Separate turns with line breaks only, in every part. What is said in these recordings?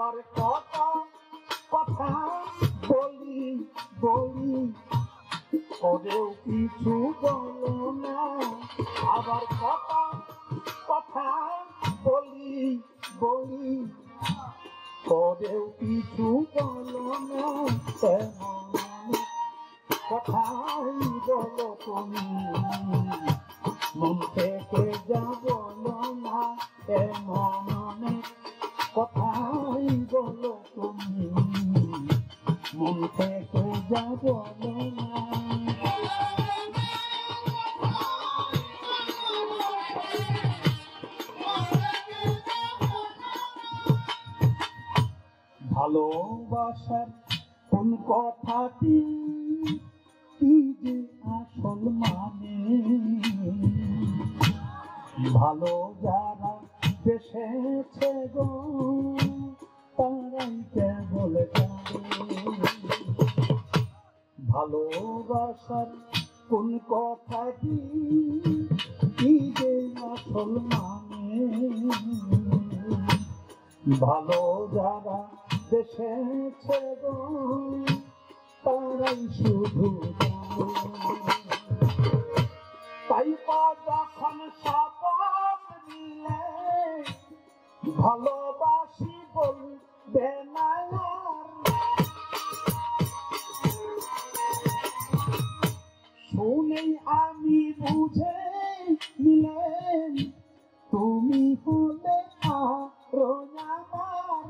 আবার কথা কথা বলি বলি ওরেও কিছু বলো না, আবার কথা কথা বলি বলি ওরেও কিছু বলো না, তেমন কথাই বলো তুমি, মন থেকে যা বলো না, তেমন কথাই বলো তুমি, মন থেকে যা বলো না। ভালোবাসার কোন কথাটি কি যে আসল মানে, ভালো যারা বেসেছে গো তারাই কেবল জানে, ভালোবাসার কোন কথাটি কি যে আসল মানে, ভালো যারা বেসেছে গো তারাই শুধু জানে। তাই যখন শপথ নিলে ভালোবাসি বলবে না, শুনেই আমি বুঝে নিলে তুমি হলে আরো আমার,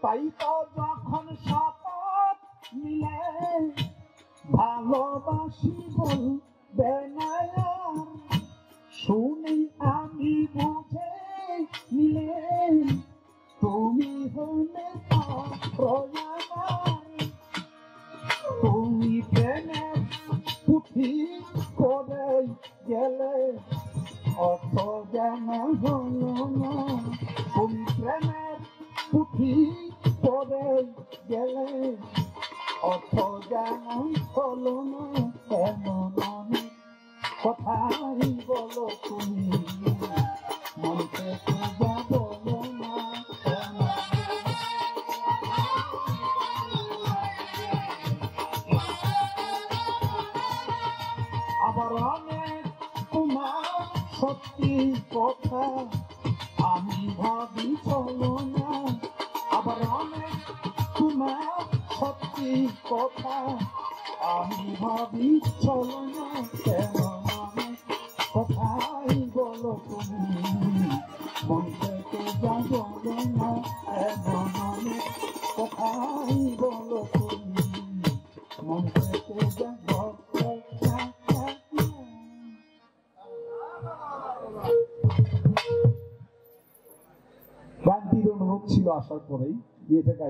তাই তো যখন শপথ নিলে ভালোবাসি বলবে না, শুনেই আমি বুঝে নিলে তুমি হলে আরো আমার, তুমি প্রেমের পুঁথি করে গেলে অর্থ যেন হলো না, তুমি প্রেমের পুঁথি করে গেলে অর্থ যেন হলো না, এমন অনেক কথাই বলো তুমি, মন থেকে যা বলো না। আবার অনেক তোমার সত্যি কথা আমি ভাবি চলো না, আবার অনেক তোমার সত্যি কথা আমি ভাবি চলো না, কেমন অনেক কথাই বলো তুমি, মন থেকে যা বলো না, এমন অনেক কথাই বলো তুমি, মন থেকে যা বলো না। গানটির অনুভব ছিল আসার পরেই, বিয়ে থেকে